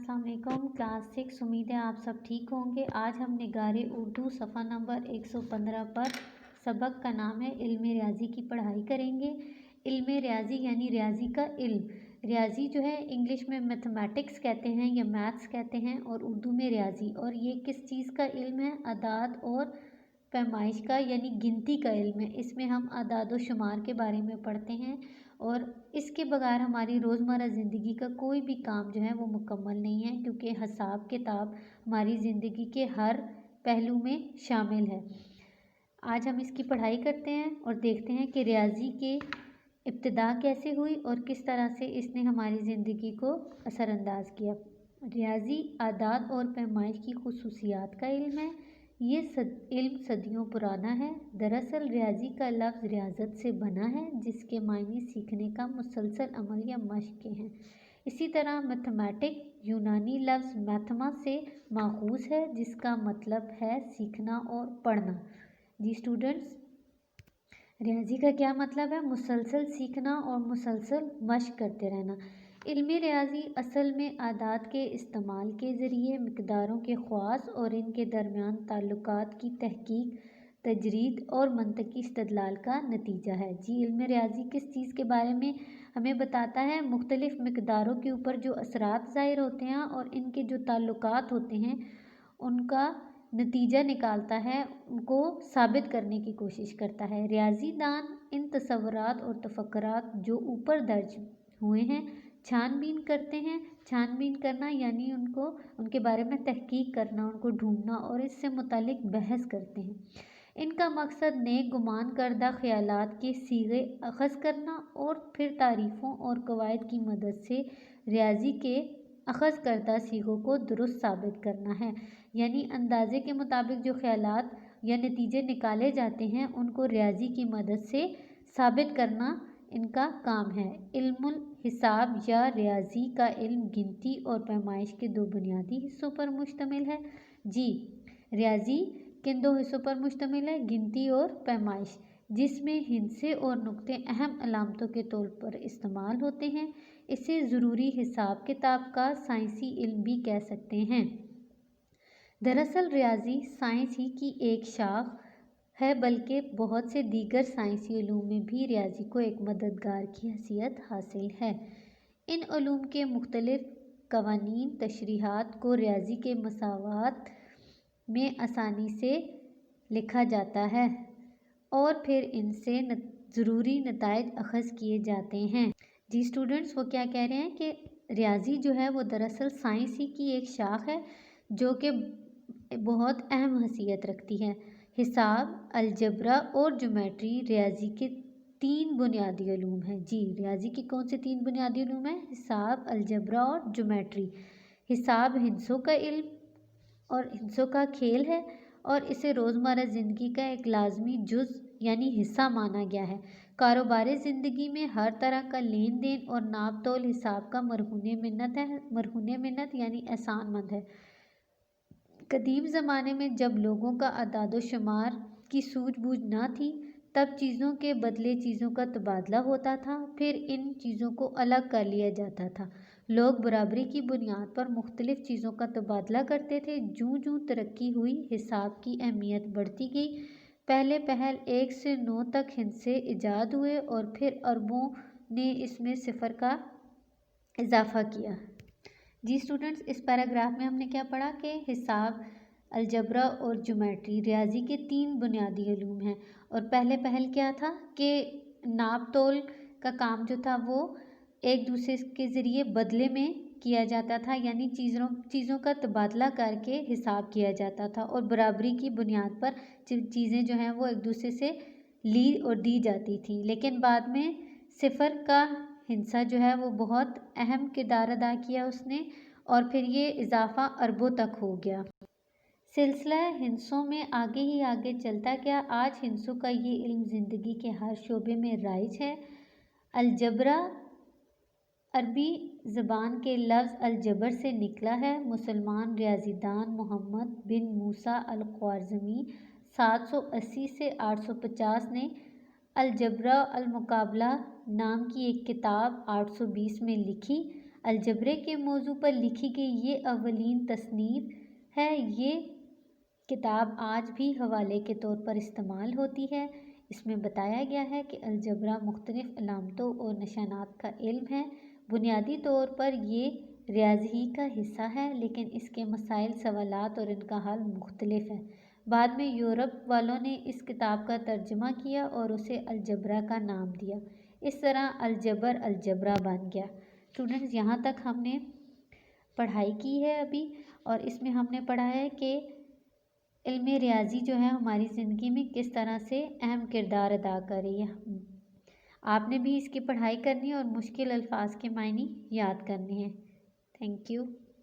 अस्सलाम वालेकुम। क्लास 6 उम्मीद है आप सब ठीक होंगे। आज हम निगारे उर्दू सफ़ा नंबर 115 पर सबक का नाम है इल्म रियाजी की पढ़ाई करेंगे। इल्म रियाजी यानी रियाजी का इल्म। रियाजी जो है इंग्लिश में मैथमेटिक्स कहते हैं या मैथ्स कहते हैं और उर्दू में रियाजी। और ये किस चीज़ का इल्म है? अदाद और पैमाइश का यानी गिनती का इल्म है। इसमें हम अदाद व शुमार के बारे में पढ़ते हैं और इसके बगैर हमारी रोज़मर्रा ज़िंदगी का कोई भी काम जो है वो मुकम्मल नहीं है, क्योंकि हिसाब किताब हमारी ज़िंदगी के हर पहलू में शामिल है। आज हम इसकी पढ़ाई करते हैं और देखते हैं कि रियाजी के इब्तिदा कैसे हुई और किस तरह से इसने हमारी ज़िंदगी को असरअंदाज किया। रियाजी आदाद और पैमाइश की खुसूसियात का इल्म है। ये इल्म सदियों पुराना है। दरअसल रियाजी का लफ्ज़ रियाजत से बना है, जिसके मायने सीखने का मुसलसल अमल या मश्क के हैं। इसी तरह मैथमेटिक यूनानी लफ्ज़ मैथमा से माखूज़ है, जिसका मतलब है सीखना और पढ़ना। जी स्टूडेंट्स, रियाजी का क्या मतलब है? मुसलसल सीखना और मुसलसल मश्क करते रहना। इल्मी रियाजी असल में आदाद के इस्तेमाल के ज़रिए मिक़दारों के ख़वास और इनके दरमियान ताल्लुकात की तहकीक, तजरीद और मंतकी इस्तदलाल का नतीजा है। जी, इल्म रियाजी किस चीज़ के बारे में हमें बताता है? मुख्तलिफ़ मिक़दारों के ऊपर जो असरात ज़ाहिर होते हैं और इनके जो ताल्लुकात होते हैं उनका नतीजा निकालता है, उनको साबित करने की कोशिश करता है। रियाजी दान इन तसव्वुरात और तफक्कुरात जो ऊपर दर्ज हुए हैं छानबीन करते हैं। छानबीन करना यानी उनको उनके बारे में तहकीक करना, उनको ढूंढना और इससे मुतालिक बहस करते हैं। इनका मकसद नेक गुमान करदा ख्यालात के सीगे अखज़ करना और फिर तारीफ़ों और कवायद की मदद से रियाजी के अखज़ करदा सीगों को दुरुस्त साबित करना है। यानी अंदाज़े के मुताबिक जो ख्यालात या नतीजे निकाले जाते हैं उनको रियाजी की मदद से साबित करना इनका काम है। इल्मुल हिसाब या रियाजी का इल्म गिनती और पैमाइश के दो बुनियादी हिस्सों पर मुश्तमिल है। जी, रियाजी किन दो हिस्सों पर मुश्तमिल है? गिनती और पैमाइश, जिसमें हिंसे और नुक्ते अहम अलामतों के तौर पर इस्तेमाल होते हैं। इसे ज़रूरी हिसाब किताब का साइंसी इल्म भी कह सकते हैं। दरअसल रियाजी साइंस ही की एक शाख है, बल्कि बहुत से दीगर साइंसी उलूम में भी रियाजी को एक मददगार की हैसियत हासिल है। इन उलूम के मुख्तलिफ कवानीन तशरीहात को रियाजी के मसावात में आसानी से लिखा जाता है और फिर इनसे ज़रूरी नताइज अखज़ किए जाते हैं। जी स्टूडेंट्स, वो क्या कह रहे हैं कि रियाजी जो है वो दरअसल साइंस ही की एक शाख है जो कि बहुत अहम हैसियत रखती है। हिसाब, अलजबरा और ज्योमेट्री रियाजी के तीन बुनियादी उलूम हैं। जी, रियाजी की कौन से तीन बुनियादी उलूम हैं? हिसाब, अलजबरा और ज्योमेट्री। हिसाब हिंसों का इल्म और हिंसों का खेल है और इसे रोज़मर्रा ज़िंदगी का एक लाजमी जुज़ यानी हिस्सा माना गया है। कारोबारी ज़िंदगी में हर तरह का लेन देन और नाप तोल हिसाब का मरहून मिन्नत है। मरहून मिन्नत यानी एहसानमंद है। कदीम ज़माने में जब लोगों का अदाद व शुमार की सूझबूझ ना थी, तब चीज़ों के बदले चीज़ों का तबादला होता था, फिर इन चीज़ों को अलग कर लिया जाता था। लोग बराबरी की बुनियाद पर मुख्तलिफ़ चीज़ों का तबादला करते थे। जूँ जूँ तरक्की हुई, हिसाब की अहमियत बढ़ती गई। पहले पहल 1 से 9 तक हिंसे ईजाद हुए और फिर अरबों ने इसमें सिफर का इजाफ़ा किया। जी स्टूडेंट्स, इस पैराग्राफ में हमने क्या पढ़ा कि हिसाब, अलजबरा और ज्योमेट्री रियाजी के तीन बुनियादी उलूम हैं। और पहले पहल क्या था कि नाप तोल का काम जो था वो एक दूसरे के ज़रिए बदले में किया जाता था, यानी चीज़ों का तबादला करके हिसाब किया जाता था और बराबरी की बुनियाद पर चीज़ें जो हैं वो एक दूसरे से ली और दी जाती थी। लेकिन बाद में सिफर का हिंसा जो है वो बहुत अहम किरदार अदा किया उसने और फिर ये इजाफ़ा अरबों तक हो गया। सिलसिला हिंसों में आगे ही आगे चलता गया। आज हिंसों का ये इल्म ज़िंदगी के हर शोबे में राइज है। अलजबरा अरबी ज़बान के लफ्ज़ अलजबर से निकला है। मुसलमान रियाज़ीदान मोहम्मद बिन मूसा अल-ख्वारिज़मी 780 से 850 ने अलजबरा अल-मुकाबला नाम की एक किताब 820 में लिखी। الجبرے کے موضوع پر لکھی گئی یہ اولین تصنیف ہے۔ یہ کتاب آج بھی حوالے کے طور پر استعمال ہوتی ہے۔ اس میں بتایا گیا ہے کہ الجبرا مختلف علامتوں اور نشانات کا علم ہے۔ بنیادی طور پر یہ ریاضی ہی کا حصہ ہے، لیکن اس کے مسائل، سوالات اور ان کا حل مختلف ہے۔ بعد میں یورپ والوں نے اس کتاب کا ترجمہ کیا اور اسے الجبرا کا نام دیا۔ اس طرح الجبر الجبرا بن گیا۔ اسٹوڈنٹس، یہاں تک ہم نے پڑھائی کی ہے ابھی، اور اس میں ہم نے پڑھا ہے کہ علم ریاضی جو ہے ہماری زندگی میں کس طرح سے اہم کردار ادا کر رہی ہے۔ آپ نے بھی اس کی پڑھائی کرنی ہے اور مشکل الفاظ کے معنی یاد کرنے ہیں۔ Thank you.